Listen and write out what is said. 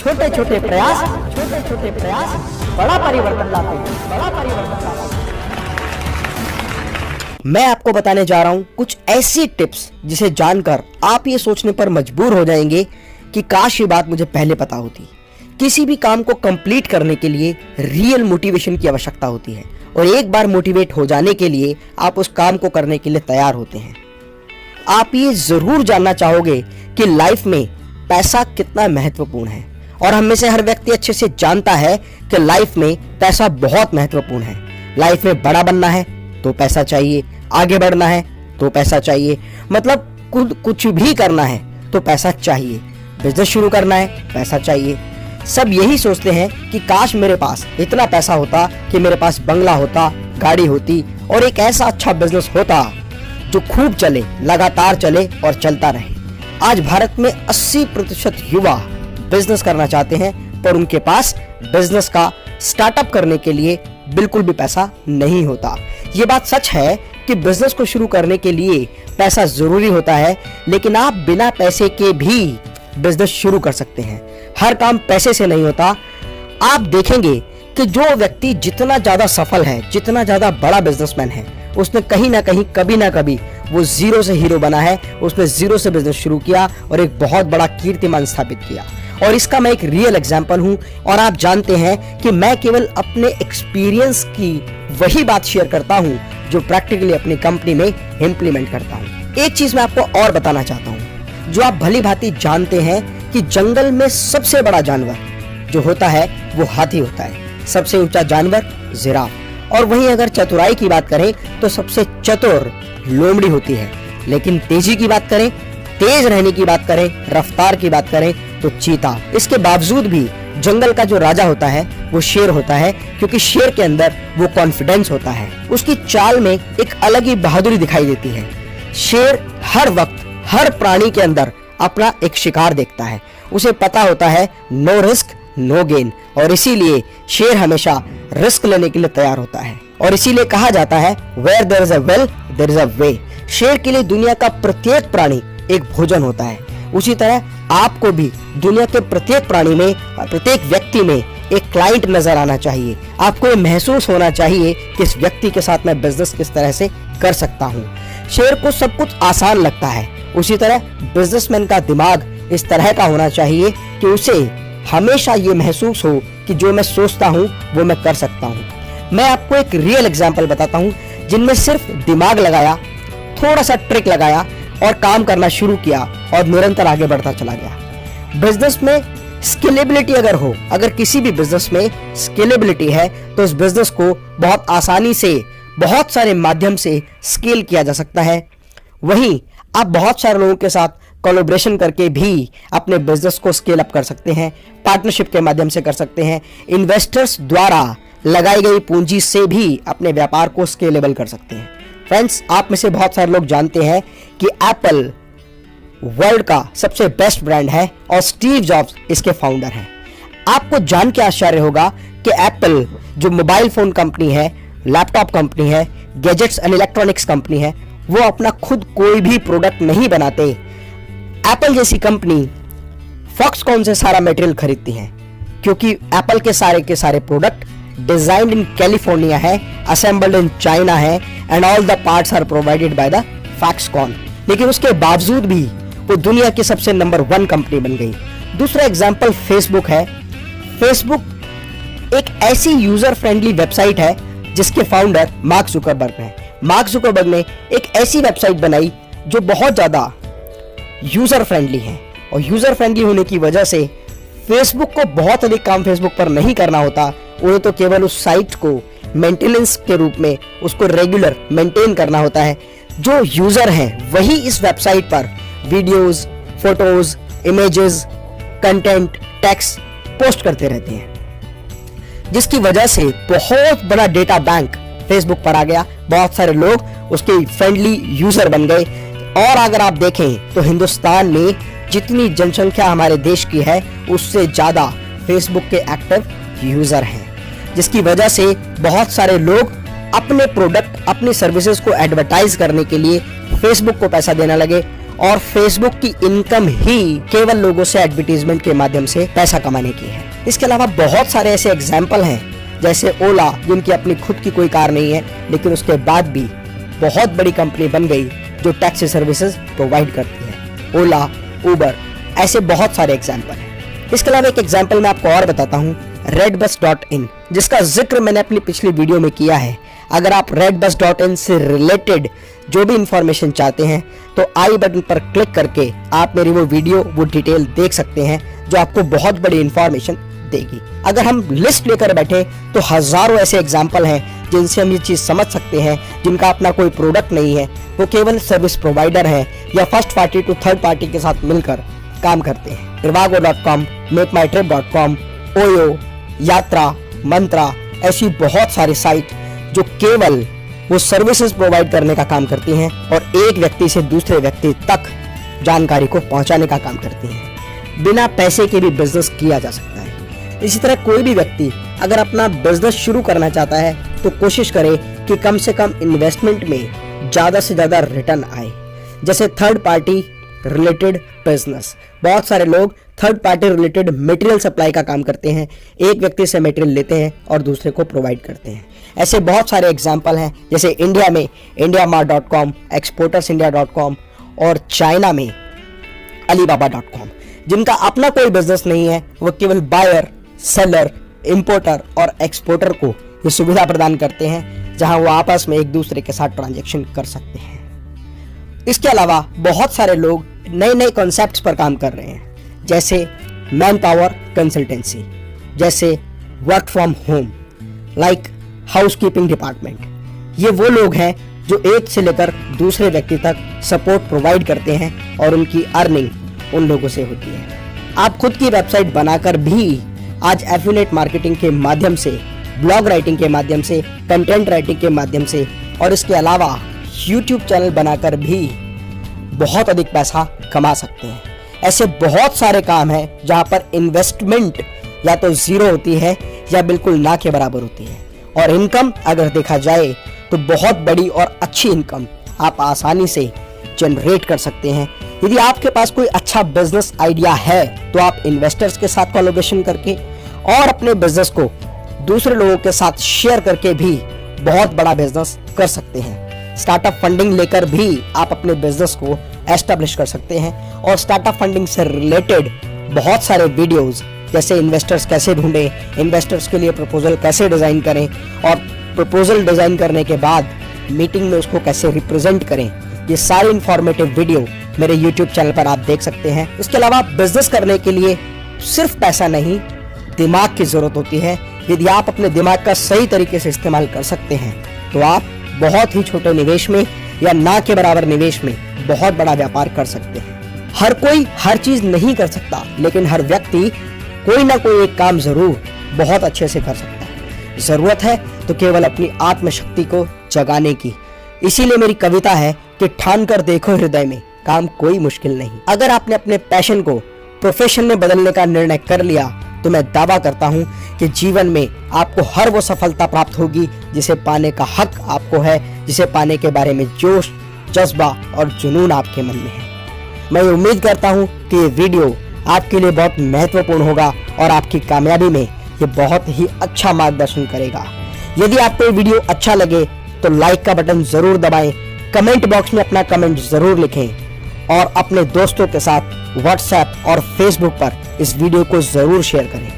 छोटे छोटे प्रयास बड़ा परिवर्तन लाते हैं। मैं आपको बताने जा रहा हूं कुछ ऐसी टिप्स जिसे जानकर आप ये सोचने पर मजबूर हो जाएंगे कि काश ये बात मुझे पहले पता होती। किसी भी काम को कंप्लीट करने के लिए रियल मोटिवेशन की आवश्यकता होती है और एक बार मोटिवेट हो जाने के लिए आप उस काम को करने के लिए तैयार होते हैं। आप ये जरूर जानना चाहोगे कि लाइफ में पैसा कितना महत्वपूर्ण है और हम में से हर व्यक्ति अच्छे से जानता है कि लाइफ में पैसा बहुत महत्वपूर्ण है। लाइफ में बड़ा बनना है तो पैसा चाहिए, आगे बढ़ना है तो पैसा चाहिए, मतलब कुछ भी करना है तो पैसा चाहिए, बिजनेस शुरू करना है पैसा चाहिए। सब यही सोचते हैं कि काश मेरे पास इतना पैसा होता कि मेरे पास बंगला होता, गाड़ी होती और एक ऐसा अच्छा बिजनेस होता जो खूब चले, लगातार चले और चलता रहे। आज भारत में 80% युवा बिजनेस करना चाहते हैं पर उनके पास बिजनेस का स्टार्टअप करने के लिए बिल्कुल भी पैसा नहीं होता। ये बात सच है कि बिजनेस को शुरू करने के लिए पैसा जरूरी होता है, लेकिन आप बिना पैसे के भी बिजनेस शुरू कर सकते हैं। हर काम पैसे से नहीं होता। आप देखेंगे कि जो व्यक्ति जितना ज्यादा सफल है, जितना ज्यादा बड़ा बिजनेसमैन है, उसने कहीं ना कहीं कभी ना कभी वो जीरो से हीरो बना है। उसने जीरो से बिजनेस शुरू किया और एक बहुत बड़ा कीर्तिमान स्थापित किया। और इसका मैं एक रियल एग्जांपल हूं और आप जानते हैं कि मैं केवल अपने एक्सपीरियंस की वही बात शेयर करता हूं जो प्रैक्टिकली अपनी कंपनी में इंप्लीमेंट करता हूं। एक चीज मैं आपको और बताना चाहता हूं जो आप भली भांति जानते हैं कि जंगल में सबसे बड़ा जानवर जो होता है वो हाथी होता है, सबसे ऊंचा जानवर जिराफ, और वहीं अगर चतुराई की बात करें तो सबसे चतुर लोमड़ी होती है। लेकिन तेजी की बात करें, तेज रहने की बात करें, रफ्तार की बात करें तो चीता। इसके बावजूद भी जंगल का जो राजा होता है वो शेर होता है, क्योंकि शेर के अंदर वो कॉन्फिडेंस होता है। उसकी चाल में एक अलग ही बहादुरी दिखाई देती है। शेर हर वक्त हर प्राणी के अंदर अपना एक शिकार देखता है। उसे पता होता है नो रिस्क नो गेन, और इसीलिए शेर हमेशा रिस्क लेने के लिए तैयार होता है। और इसीलिए कहा जाता है where there is a will there is a way. शेर के लिए दुनिया का प्रत्येक प्राणी एक भोजन होता है। उसी तरह आपको भी दुनिया के प्रत्येक प्राणी में, प्रत्येक व्यक्ति में एक क्लाइंट नजर आना चाहिए। आपको ये महसूस होना चाहिए कि इस व्यक्ति के साथ मैं बिजनेस किस तरह से कर सकता हूँ। शेर को सब कुछ आसान लगता है, उसी तरह बिजनेसमैन का दिमाग इस तरह का होना चाहिए कि उसे हमेशा ये महसूस हो कि जो मैं सोचता हूँ वो मैं कर सकता हूँ। मैं आपको एक रियल एग्जांपल बताता हूँ जिनमें सिर्फ दिमाग लगाया, थोड़ा सा ट्रिक लगाया और काम करना शुरू किया और निरंतर आगे बढ़ता चला गया। बिजनेस में स्केलेबिलिटी अगर हो, अगर किसी भी बिजनेस में स्केलेबिलिटी है तो उस बिजनेस को बहुत आसानी से बहुत सारे माध्यम से स्केल किया जा सकता है। वहीं आप बहुत सारे लोगों के साथ कोलैबोरेशन करके भी अपने बिजनेस को स्केल अप कर सकते हैं, पार्टनरशिप के माध्यम से कर सकते हैं, इन्वेस्टर्स द्वारा लगाई गई पूंजी से भी अपने व्यापार को स्केलेबल कर सकते हैं। फ्रेंड्स, आप में से बहुत सारे लोग जानते हैं कि एप्पल वर्ल्ड का सबसे बेस्ट ब्रांड है और स्टीव जॉब्स इसके फाउंडर हैं। आपको जान के आश्चर्य होगा कि एप्पल जो मोबाइल फोन कंपनी है, लैपटॉप कंपनी है, गैजेट्स एंड इलेक्ट्रॉनिक्स कंपनी है, वो अपना खुद कोई भी प्रोडक्ट नहीं बनाते। एप्पल जैसी कंपनी फॉक्सकॉन से सारा मटेरियल खरीदती है, क्योंकि एप्पल के सारे प्रोडक्ट डिजाइन्ड इन कैलिफोर्निया है, असेंबल्ड इन चाइना है and all the parts are provided by the Foxconn. लेकिन उसके बावजूद भी वो दुनिया की सबसे नंबर 1 कंपनी बन गई। दूसरा एग्जांपल फेसबुक है। फेसबुक एक ऐसी यूजर फ्रेंडली वेबसाइट है जिसके फाउंडर मार्क जुकरबर्ग हैं। मार्क जुकरबर्ग ने एक ऐसी वेबसाइट बनाई जो बहुत ज्यादा यूजर फ्रेंडली है, और यूजर फ्रेंडली होने की वजह से फेसबुक को बहुत अधिक काम फेसबुक पर नहीं करना होता। उन्हें तो केवल उस साइट को मेंटेनेंस के रूप में उसको रेगुलर मेंटेन करना होता है। जो यूजर हैं वही इस वेबसाइट पर videos, photos, images, content, text post करते रहते हैं, जिसकी वजह से बहुत बड़ा डेटा बैंक फेसबुक पर आ गया। बहुत सारे लोग उसके फ्रेंडली यूजर बन गए। और अगर आप देखें तो हिंदुस्तान में जितनी जनसंख्या हमारे देश की है उससे ज्यादा फेसबुक के एक्टिव यूजर हैं, जिसकी वजह से बहुत सारे लोग अपने प्रोडक्ट, अपनी सर्विसेज को एडवर्टाइज करने के लिए फेसबुक को पैसा देने लगे। और फेसबुक की इनकम ही केवल लोगों से एडवर्टीजमेंट के माध्यम से पैसा कमाने की है। इसके अलावा बहुत सारे ऐसे एग्जाम्पल हैं, जैसे ओला, जिनकी अपनी खुद की कोई कार नहीं है लेकिन उसके बाद भी बहुत बड़ी कंपनी बन गई जो टैक्सी सर्विसेज प्रोवाइड करती है। ओला, उबर, ऐसे बहुत सारे एग्जाम्पल हैं। इसके अलावा एक एग्जाम्पल मैं आपको और बताता हूँ, redbus.in, जिसका जिक्र मैंने अपनी पिछली वीडियो में किया है। अगर आप redbus.in से रिलेटेड जो भी इंफॉर्मेशन चाहते हैं तो आई बटन पर क्लिक करके आप मेरी वो वीडियो, वो डिटेल देख सकते हैं जो आपको बहुत बड़ी इंफॉर्मेशन देगी। अगर हम लिस्ट लेकर बैठे तो हजारों ऐसे एग्जाम्पल हैं जिनसे हम ये चीज समझ सकते हैं, जिनका अपना कोई प्रोडक्ट नहीं है, वो केवल सर्विस प्रोवाइडर है या first party to third party के साथ मिलकर काम करते हैं। trivago.com, मेकमाईट्रिप.com, ओयो, यात्रा, मंत्रा, ऐसी बहुत सारी साइट जो केवल वो सर्विसेज प्रोवाइड करने का काम करती हैं और एक व्यक्ति से दूसरे व्यक्ति तक जानकारी को पहुंचाने का काम करती हैं। बिना पैसे के भी बिजनेस किया जा सकता है। इसी तरह कोई भी व्यक्ति अगर अपना बिजनेस शुरू करना चाहता है तो कोशिश करे कि कम से कम इन्वेस्टमेंट में ज्यादा से ज्यादा रिटर्न आए। जैसे थर्ड पार्टी रिलेटेड बिजनेस, बहुत सारे लोग third party related material supply का काम करते हैं, एक व्यक्ति से मटेरियल लेते हैं और दूसरे को प्रोवाइड करते हैं। ऐसे बहुत सारे एग्जाम्पल हैं, जैसे इंडिया में indiamart.com, exportersindia.com और चाइना में alibaba.com, जिनका अपना कोई बिजनेस नहीं है, वो केवल बायर, सेलर, इंपोर्टर और एक्सपोर्टर को ये सुविधा प्रदान करते हैं जहां वो आपस में एक दूसरे के साथ ट्रांजैक्शन कर सकते हैं। इसके अलावा बहुत सारे लोग नए नए कॉन्सेप्ट्स पर काम कर रहे हैं, जैसे मैन पावर कंसल्टेंसी, जैसे work from home, like housekeeping department. ये वो लोग हैं जो एक से लेकर दूसरे व्यक्ति तक सपोर्ट प्रोवाइड करते हैं और उनकी अर्निंग उन लोगों से होती है। आप खुद की वेबसाइट बनाकर भी आज एफिलिएट मार्केटिंग के माध्यम से, ब्लॉग राइटिंग के माध्यम से, कंटेंट राइटिंग के माध्यम से और इसके अलावा यूट्यूब चैनल बनाकर भी बहुत अधिक पैसा कमा सकते हैं। ऐसे बहुत सारे काम हैं जहां पर इन्वेस्टमेंट या तो जीरो होती है या बिल्कुल ना के बराबर होती है, और इनकम अगर देखा जाए तो बहुत बड़ी और अच्छी इनकम आप आसानी से जनरेट कर सकते हैं। यदि आपके पास कोई अच्छा बिजनेस आइडिया है तो आप इन्वेस्टर्स के साथ कोलैबोरेशन करके और अपने बिजनेस को दूसरे लोगों के साथ शेयर करके भी बहुत बड़ा बिजनेस कर सकते हैं। स्टार्टअप फंडिंग लेकर भी आप अपने बिजनेस को एस्टेब्लिश कर सकते हैं और स्टार्टअप फंडिंग से रिलेटेड बहुत सारे वीडियोस, जैसे इन्वेस्टर्स कैसे ढूंढें, इन्वेस्टर्स के लिए प्रपोजल कैसे डिजाइन करें और प्रपोजल डिजाइन करने के बाद मीटिंग में उसको कैसे रिप्रेजेंट करें, ये सारे इंफॉर्मेटिव वीडियो मेरे यूट्यूब चैनल पर आप देख सकते हैं। इसके अलावा बिजनेस करने के लिए सिर्फ पैसा नहीं, दिमाग की जरूरत होती है। यदि आप अपने दिमाग का सही तरीके से इस्तेमाल कर सकते हैं तो आप बहुत ही छोटे निवेश में या ना के बराबर निवेश में बहुत बड़ा व्यापार कर सकते हैं। हर कोई हर चीज नहीं कर सकता, लेकिन हर व्यक्ति कोई ना कोई एक काम जरूर बहुत अच्छे से कर सकता है। जरूरत है तो केवल अपनी आत्मशक्ति को जगाने की। इसीलिए मेरी कविता है कि ठान कर देखो हृदय में, काम कोई मुश्किल नहीं। अगर आपने अपने पैशन को प्रोफेशन में बदलने का निर्णय कर लिया तो मैं दावा करता हूं कि जीवन में आपको हर वो सफलता प्राप्त होगी जिसे पाने का हक आपको है, जिसे पाने के बारे में जोश, जज्बा और जुनून आपके मन में है। मैं उम्मीद करता हूं कि ये वीडियो आपके लिए बहुत महत्वपूर्ण होगा और आपकी कामयाबी में ये बहुत ही अच्छा मार्गदर्शन करेगा। यदि आपको ये वीडियो अच्छा लगे तो लाइक का बटन जरूर दबाएं, कमेंट बॉक्स में अपना कमेंट जरूर लिखें और अपने दोस्तों के साथ व्हाट्सएप और फेसबुक पर इस वीडियो को जरूर शेयर करें।